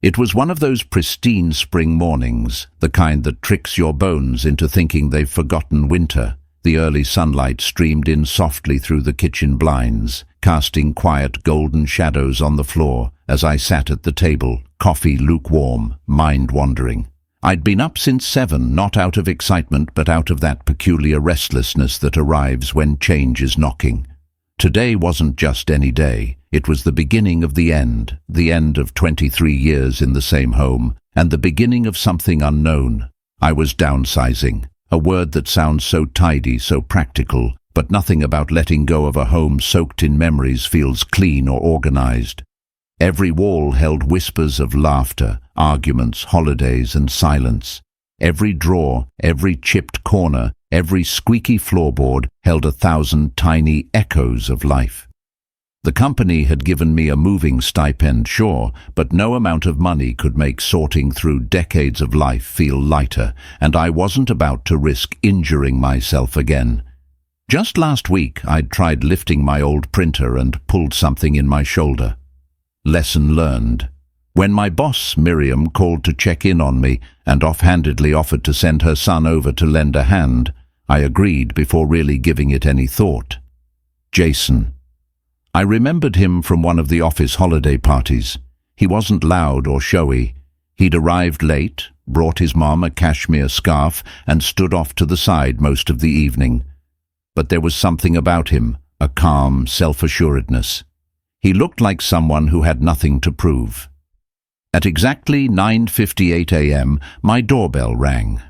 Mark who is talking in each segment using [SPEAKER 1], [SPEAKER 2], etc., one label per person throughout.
[SPEAKER 1] It was one of those pristine spring mornings, the kind that tricks your bones into thinking they've forgotten winter. The early sunlight streamed in softly through the kitchen blinds, casting quiet golden shadows on the floor as I sat at the table, coffee lukewarm, mind wandering. I'd been up since 7, not out of excitement but out of that peculiar restlessness that arrives when change is knocking. Today wasn't just any day. It was the beginning of the end of 23 years in the same home, and the beginning of something unknown. I was downsizing, a word that sounds so tidy, so practical, but nothing about letting go of a home soaked in memories feels clean or organized. Every wall held whispers of laughter, arguments, holidays, and silence. Every drawer, every chipped corner, every squeaky floorboard held 1,000 tiny echoes of life. The company had given me a moving stipend, sure, but no amount of money could make sorting through decades of life feel lighter, and I wasn't about to risk injuring myself again. Just last week, I'd tried lifting my old printer and pulled something in my shoulder. Lesson learned. When my boss, Miriam, called to check in on me and offhandedly offered to send her son over to lend a hand, I agreed before really giving it any thought. Jason. I remembered him from one of the office holiday parties. He wasn't loud or showy. He'd arrived late, brought his mom a cashmere scarf, and stood off to the side most of the evening. But there was something about him, a calm self-assuredness. He looked like someone who had nothing to prove. At exactly 9:58 a.m., my doorbell rang.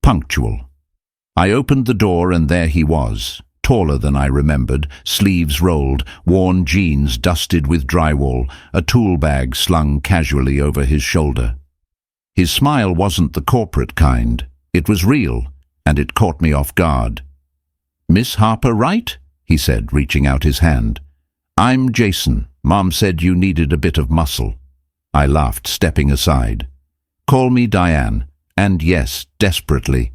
[SPEAKER 1] Punctual. I opened the door and there he was, taller than I remembered, sleeves rolled, worn jeans dusted with drywall, a tool bag slung casually over his shoulder. His smile wasn't the corporate kind. It was real, and it caught me off guard. "Miss Harper, right?" he said, reaching out his hand. "I'm Jason. Mom said you needed a bit of muscle." I laughed, stepping aside. "Call me Diane." And yes, desperately.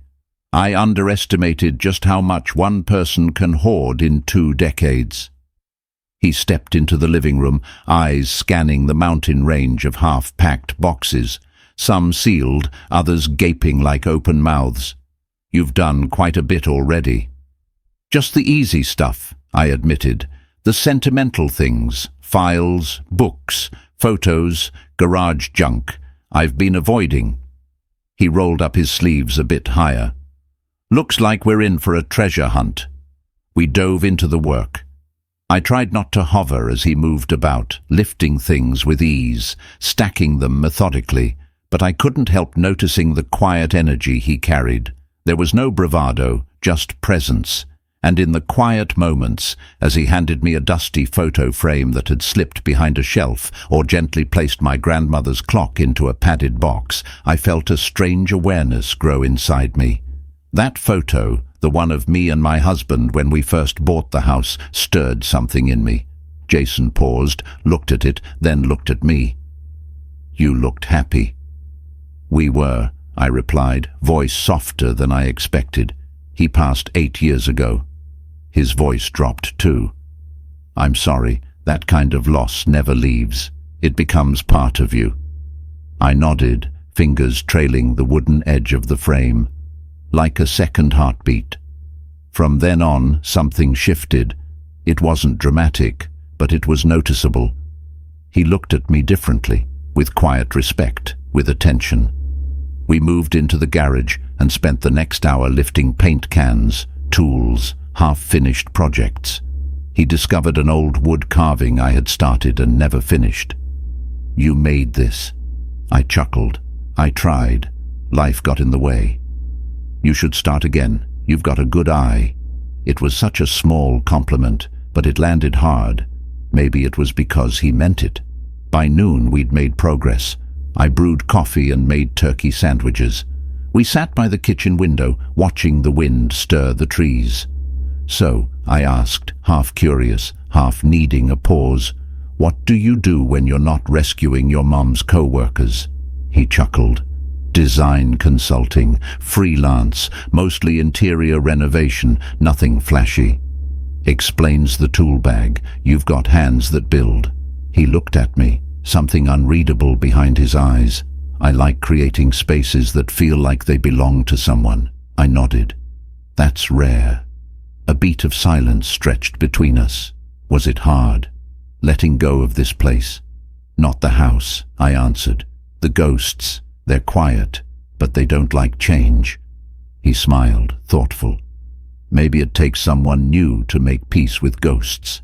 [SPEAKER 1] I underestimated just how much one person can hoard in 2 decades. He stepped into the living room, eyes scanning the mountain range of half-packed boxes, some sealed, others gaping like open mouths. "You've done quite a bit already." "Just the easy stuff," I admitted. "The sentimental things, files, books, photos, garage junk, I've been avoiding." He rolled up his sleeves a bit higher. "Looks like we're in for a treasure hunt." We dove into the work. I tried not to hover as he moved about, lifting things with ease, stacking them methodically, but I couldn't help noticing the quiet energy he carried. There was no bravado, just presence. And in the quiet moments, as he handed me a dusty photo frame that had slipped behind a shelf or gently placed my grandmother's clock into a padded box, I felt a strange awareness grow inside me. That photo, the one of me and my husband when we first bought the house, stirred something in me. Jason paused, looked at it, then looked at me. "You looked happy." "We were," I replied, voice softer than I expected. "He passed 8 years ago." His voice dropped too. "I'm sorry, that kind of loss never leaves. It becomes part of you." I nodded, fingers trailing the wooden edge of the frame, like a second heartbeat. From then on, something shifted. It wasn't dramatic, but it was noticeable. He looked at me differently, with quiet respect, with attention. We moved into the garage and spent the next hour lifting paint cans, tools, half-finished projects. He discovered an old wood carving I had started and never finished. "You made this." I chuckled. "I tried. Life got in the way." "You should start again. You've got a good eye." It was such a small compliment, but it landed hard. Maybe it was because he meant it. By noon, we'd made progress. I brewed coffee and made turkey sandwiches. We sat by the kitchen window, watching the wind stir the trees. "So," I asked, half curious, half needing a pause, "what do you do when you're not rescuing your mom's co-workers?" He chuckled. "Design consulting, freelance, mostly interior renovation, nothing flashy." Explains the tool bag. "You've got hands that build." He looked at me. something unreadable behind his eyes. I like creating spaces that feel like they belong to someone. I nodded. That's rare. A beat of silence stretched between us. Was it hard, letting go of this place? Not the house, I answered. The ghosts. They're quiet, but they don't like change. He smiled, thoughtful. Maybe it takes someone new to make peace with ghosts.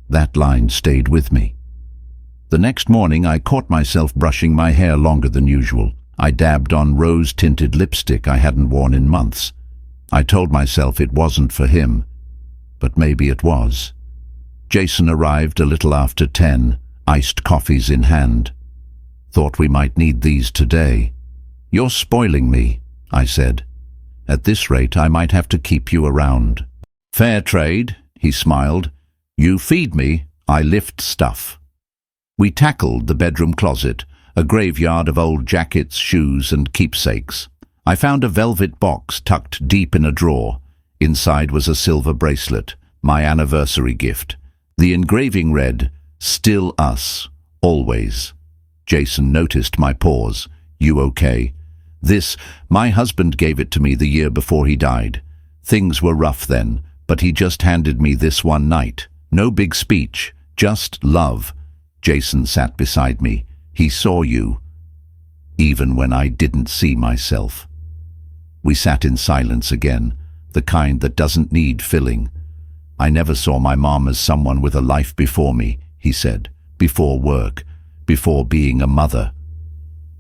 [SPEAKER 1] That line stayed with me. The next morning I caught myself brushing my hair longer than usual. I dabbed on rose-tinted lipstick I hadn't worn in months. I told myself it wasn't for him, but maybe it was. Jason arrived a little after 10, iced coffees in hand. Thought we might need these today. You're spoiling me, I said. At this rate, I might have to keep you around. Fair trade, he smiled. You feed me, I lift stuff. We tackled the bedroom closet, a graveyard of old jackets, shoes, and keepsakes. I found a velvet box tucked deep in a drawer. Inside was a silver bracelet, my anniversary gift. The engraving read, "Still us, always." Jason noticed my pause. You okay? This, my husband gave it to me the year before he died. Things were rough then, but he just handed me this one night. No big speech, just love. Jason sat beside me. He saw you, even when I didn't see myself. We sat in silence again, the kind that doesn't need filling. I never saw my mom as someone with a life before me, he said, before work, before being a mother.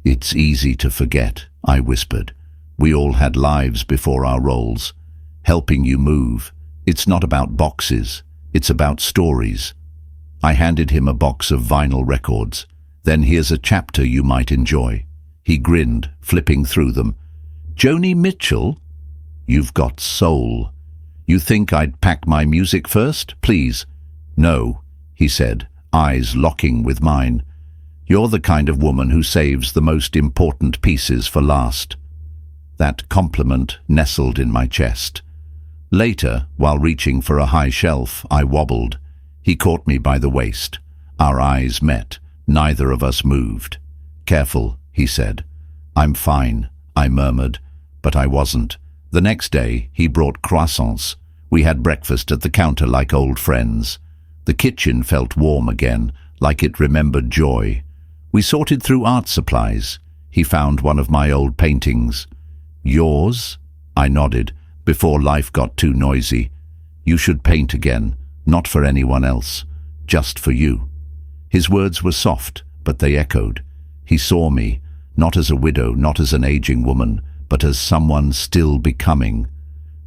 [SPEAKER 1] It's easy to forget, I whispered. We all had lives before our roles. Helping you move. It's not about boxes, it's about stories. I handed him a box of vinyl records. Then here's a chapter you might enjoy. He grinned, flipping through them. Joni Mitchell? You've got soul. You think I'd pack my music first? Please. No, he said, eyes locking with mine. You're the kind of woman who saves the most important pieces for last. That compliment nestled in my chest. Later, while reaching for a high shelf, I wobbled. He caught me by the waist. Our eyes met. Neither of us moved. Careful, he said. I'm fine, I murmured, but I wasn't. The next day, he brought croissants. We had breakfast at the counter like old friends. The kitchen felt warm again, like it remembered joy. We sorted through art supplies. He found one of my old paintings. Yours? I nodded, before life got too noisy. You should paint again, not for anyone else, just for you. His words were soft, but they echoed. He saw me, not as a widow, not as an aging woman, but as someone still becoming.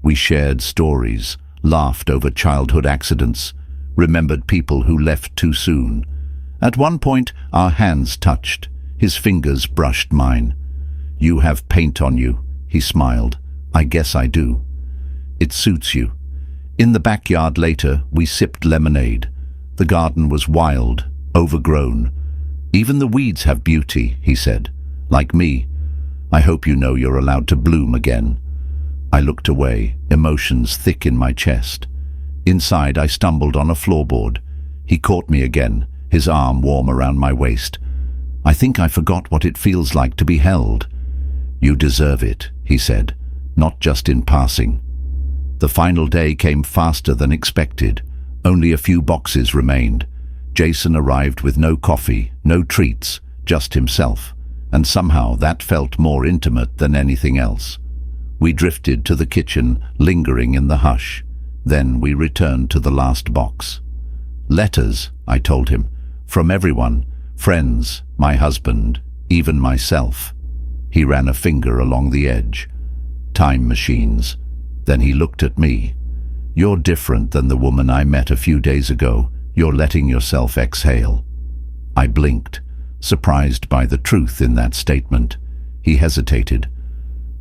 [SPEAKER 1] We shared stories, laughed over childhood accidents, remembered people who left too soon. At one point, our hands touched. His fingers brushed mine. You have paint on you, he smiled. I guess I do. It suits you. In the backyard later, we sipped lemonade. The garden was wild, overgrown. Even the weeds have beauty, he said. Like me. I hope you know you're allowed to bloom again. I looked away, emotions thick in my chest. Inside, I stumbled on a floorboard. He caught me again, his arm warm around my waist. I think I forgot what it feels like to be held. You deserve it, he said, not just in passing. The final day came faster than expected. Only a few boxes remained. Jason arrived with no coffee, no treats, just himself. And somehow that felt more intimate than anything else. We drifted to the kitchen, lingering in the hush. Then we returned to the last box. Letters, I told him, from everyone, friends, my husband, even myself. He ran a finger along the edge. Time machines. Then he looked at me. You're different than the woman I met a few days ago. You're letting yourself exhale. I blinked, surprised by the truth in that statement. He hesitated.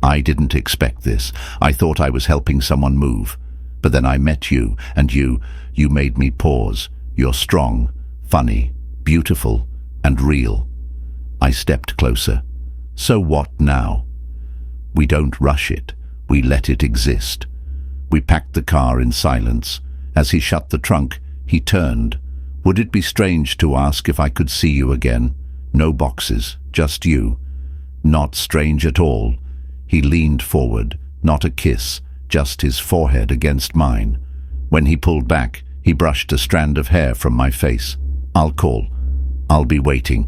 [SPEAKER 1] I didn't expect this. I thought I was helping someone move. But then I met you, and you made me pause. You're strong, funny, beautiful, and real. I stepped closer. So what now? We don't rush it. We let it exist. We packed the car in silence. As he shut the trunk, he turned. Would it be strange to ask if I could see you again? No boxes, just you. Not strange at all. He leaned forward, not a kiss, just his forehead against mine. When he pulled back, he brushed a strand of hair from my face. I'll call. I'll be waiting.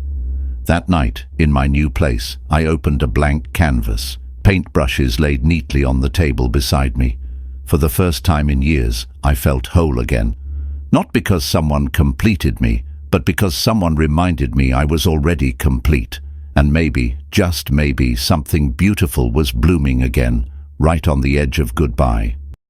[SPEAKER 1] That night, in my new place, I opened a blank canvas. Paintbrushes laid neatly on the table beside me. For the first time in years, I felt whole again. Not because someone completed me, but because someone reminded me I was already complete. And maybe, just maybe, something beautiful was blooming again, right on the edge of goodbye.